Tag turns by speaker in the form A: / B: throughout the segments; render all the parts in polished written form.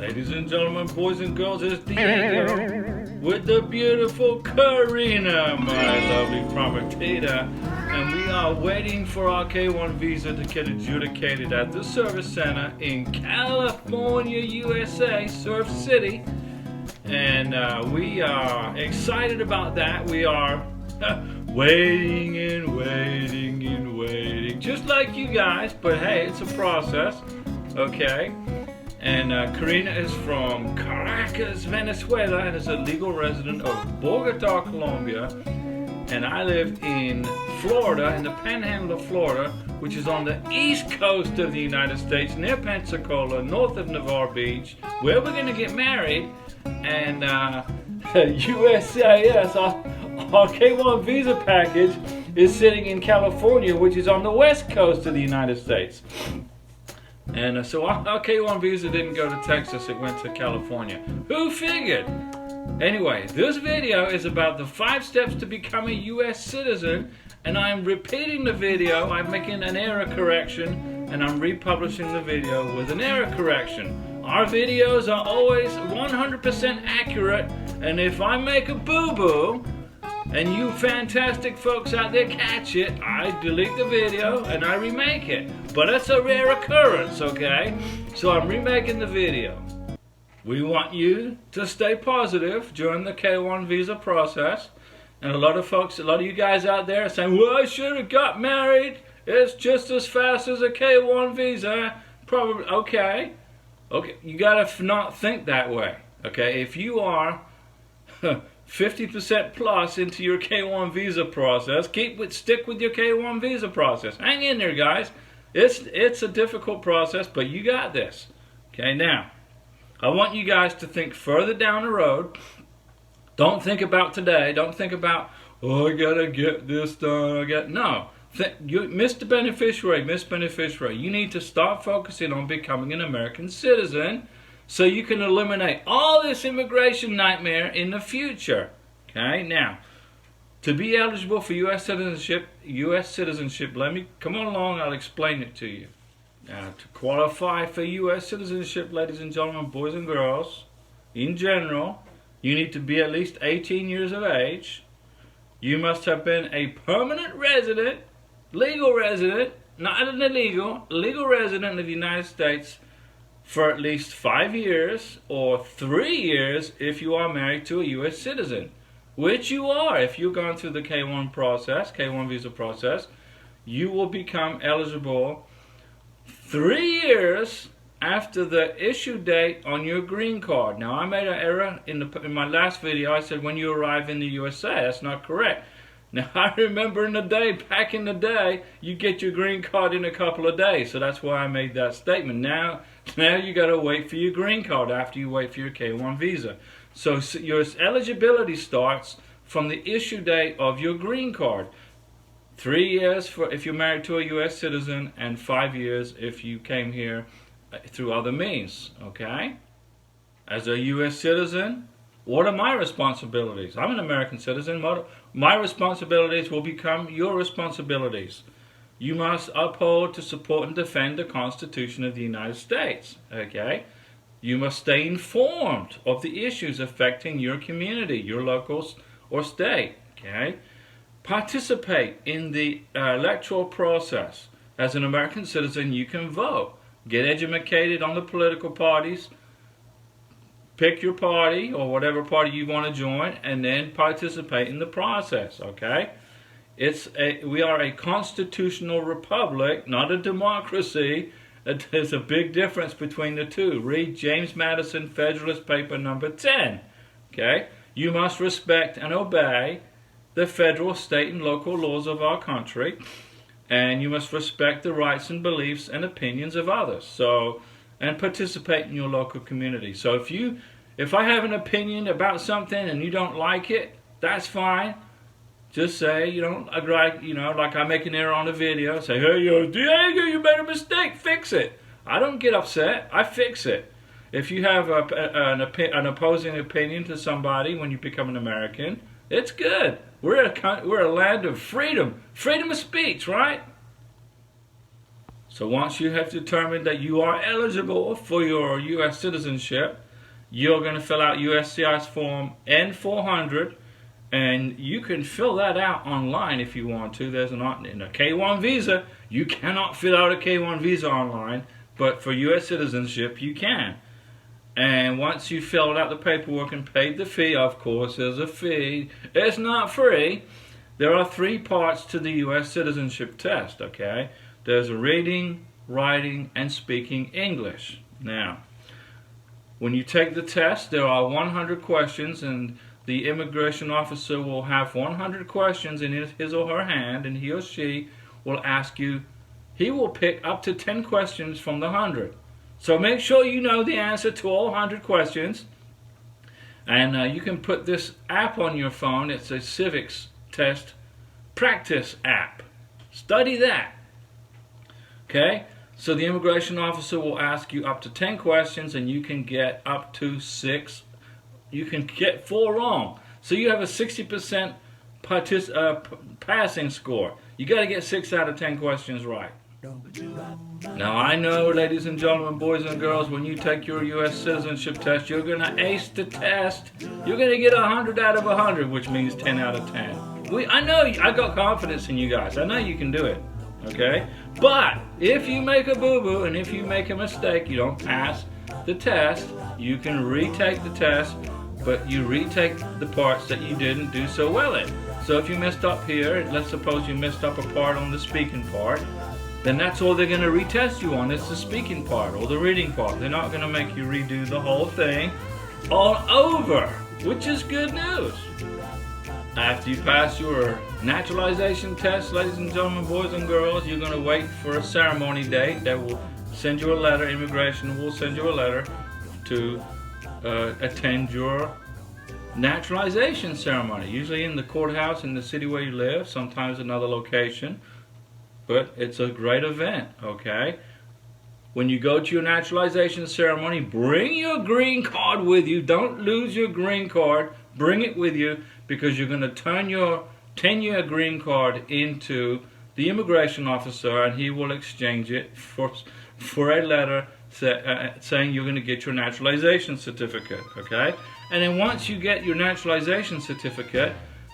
A: Ladies and gentlemen, boys and girls, it's Diego with the beautiful Karina, my lovely prometida. And we are waiting for our K1 visa to get adjudicated at the service center in California, USA, Surf City. And we are excited about that. We are waiting and waiting and waiting, just like you guys, but hey, it's a process, okay? And Karina is from Caracas, Venezuela, and is a legal resident of Bogota, Colombia. And I live in Florida, in the panhandle of Florida, which is on the east coast of the United States, near Pensacola, north of Navarre Beach, where we're going to get married. And USCIS, our K1 visa package, is sitting in California, which is on the west coast of the United States. And so our K1 visa didn't go to Texas, it went to California. Who figured? Anyway, this video is about the 5 steps to become a US citizen, and I'm repeating the video. I'm making an error correction, and I'm republishing the video with an error correction. Our videos are always 100% accurate, and if I make a boo-boo, and you fantastic folks out there catch it, I delete the video and I remake it. But it's a rare occurrence, okay? So I'm remaking the video. We want you to stay positive during the K1 visa process. And a lot of you guys out there are saying, well, I should have got married. It's just as fast as a K1 visa. Probably, okay. Okay, you gotta not think that way, okay? If you are 50% plus into your K1 visa process, stick with your K1 visa process. Hang in there, guys. It's a difficult process, but you got this. Okay, now, I want you guys to think further down the road. Don't think about today. Don't think about, oh, I gotta get this done. No. Mr. Beneficiary, Miss Beneficiary, you need to start focusing on becoming an American citizen, so you can eliminate all this immigration nightmare in the future. Okay, now, to be eligible for U.S. citizenship, come on along, I'll explain it to you. Now, to qualify for U.S. citizenship, ladies and gentlemen, boys and girls, in general, you need to be at least 18 years of age. You must have been a permanent resident, legal resident, not an illegal, legal resident of the United States for at least 5 years, or 3 years if you are married to a U.S. citizen, which you are. If you've gone through the K1 process, K1 visa process, you will become eligible 3 years after the issue date on your green card. Now, I made an error in my last video. I said when you arrive in the USA. That's not correct. Now, I remember back in the day, you get your green card in a couple of days. So that's why I made that statement. Now you got to wait for your green card after you wait for your K1 visa. So your eligibility starts from the issue date of your green card. 3 years if you're married to a U.S. citizen, and 5 years if you came here through other means, okay? As a U.S. citizen, what are my responsibilities? I'm an American citizen. My responsibilities will become your responsibilities. You must uphold, to support, and defend the Constitution of the United States, okay? You must stay informed of the issues affecting your community, your locals or state, okay? Participate in the electoral process. As an American citizen, you can vote. Get educated on the political parties. Pick your party or whatever party you want to join, and then participate in the process, okay? We are a constitutional republic, not a democracy. There's a big difference between the two. Read James Madison Federalist Paper number 10, okay? You must respect and obey the federal, state, and local laws of our country, and you must respect the rights and beliefs and opinions of others. And participate in your local community. So if I have an opinion about something and you don't like it, that's fine. Just say you don't agree, like I make an error on a video. Say, hey, Diego, you made a mistake, fix it. I don't get upset, I fix it. If you have an opposing opinion to somebody when you become an American, it's good. We're a land of freedom of speech, right? So once you have determined that you are eligible for your U.S. citizenship, you're going to fill out USCIS form N400, and you can fill that out online if you want to. There's in a K-1 visa, you cannot fill out a K-1 visa online, but for U.S. citizenship, you can. And once you filled out the paperwork and paid the fee, of course, there's a fee. It's not free. There are 3 parts to the U.S. Citizenship Test, okay? There's a reading, writing, and speaking English. Now, when you take the test, there are 100 questions, and the immigration officer will have 100 questions in his or her hand, and he or she will ask you, he will pick up to 10 questions from the 100. So make sure you know the answer to all 100 questions. And you can put this app on your phone. It's a civics test practice app. Study that. Okay? So the immigration officer will ask you up to 10 questions, and you can get up to 6. You can get 4 wrong. So you have a 60% passing score. You got to get 6 out of 10 questions right. Now I know, ladies and gentlemen, boys and girls, when you take your U.S. citizenship test, you're going to ace the test. You're going to get 100 out of 100, which means 10 out of 10. I know, I got confidence in you guys. I know you can do it. Okay? But if you make a boo-boo and if you make a mistake, you don't pass the test, you can retake the test, but you retake the parts that you didn't do so well in. So if you messed up here, let's suppose you messed up a part on the speaking part, then that's all they're going to retest you on. It's the speaking part or the reading part. They're not going to make you redo the whole thing all over, which is good news. After you pass your naturalization test, ladies and gentlemen, boys and girls, you're going to wait for a ceremony date that will send you a letter. Immigration will send you a letter to attend your naturalization ceremony, usually in the courthouse in the city where you live, sometimes another location. But it's a great event, okay? When you go to your naturalization ceremony, bring your green card with you. Don't lose your green card. Bring it with you, because you're going to turn your 10-year green card into the immigration officer, and he will exchange it for a letter saying you're going to get your naturalization certificate, okay? And then once you get your naturalization certificate,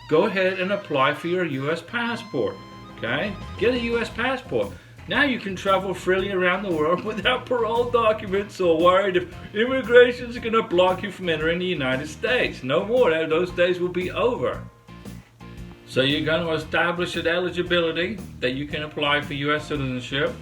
A: go ahead and apply for your U.S. passport. Okay? Get a U.S. passport. Now you can travel freely around the world without parole documents or worried if immigration is going to block you from entering the United States. No more. Those days will be over. So you're going to establish an eligibility that you can apply for U.S. citizenship.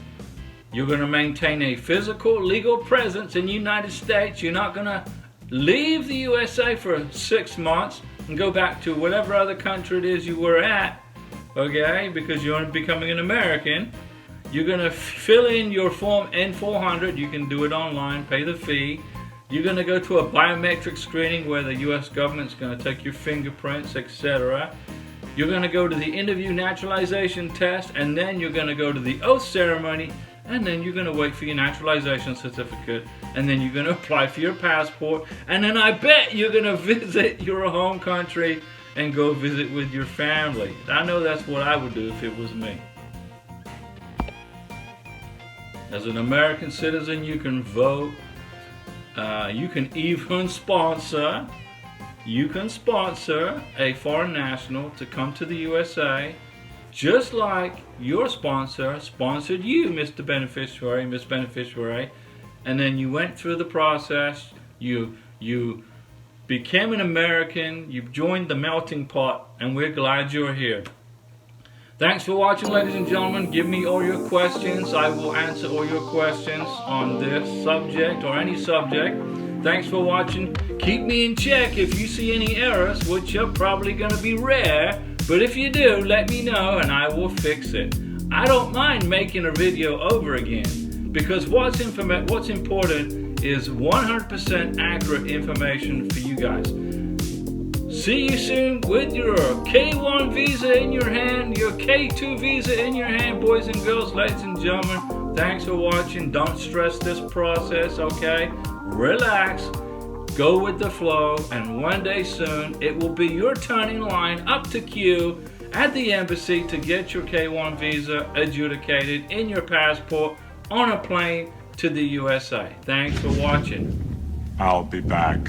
A: You're going to maintain a physical, legal presence in the United States. You're not going to leave the USA for 6 months and go back to whatever other country it is you were at. Okay, because you're becoming an American. You're going to fill in your form N400. You can do it online, pay the fee. You're going to go to a biometric screening where the U.S. government's going to take your fingerprints, etc. You're going to go to the interview naturalization test, and then you're going to go to the oath ceremony, and then you're going to wait for your naturalization certificate, and then you're going to apply for your passport, and then I bet you're going to visit your home country and go visit with your family. I know that's what I would do if it was me. As an American citizen, you can vote. You can even sponsor. You can sponsor a foreign national to come to the USA, just like your sponsor sponsored you, Mr. Beneficiary, Miss Beneficiary, and then you went through the process. You became an American, you've joined the melting pot, and we're glad you're here. Thanks for watching, ladies and gentlemen. Give me all your questions. I will answer all your questions on this subject or any subject. Thanks for watching. Keep me in check if you see any errors, which are probably going to be rare, but if you do, let me know and I will fix it. I don't mind making a video over again, because what's important is 100% accurate information for you guys. See you soon with your K-1 visa in your hand, your K-2 visa in your hand, boys and girls, ladies and gentlemen. Thanks for watching. Don't stress this process, okay? Relax, go with the flow, and one day soon it will be your turn in line up to queue at the embassy to get your K-1 visa adjudicated in your passport on a plane to the USA. Thanks for watching.
B: I'll be back.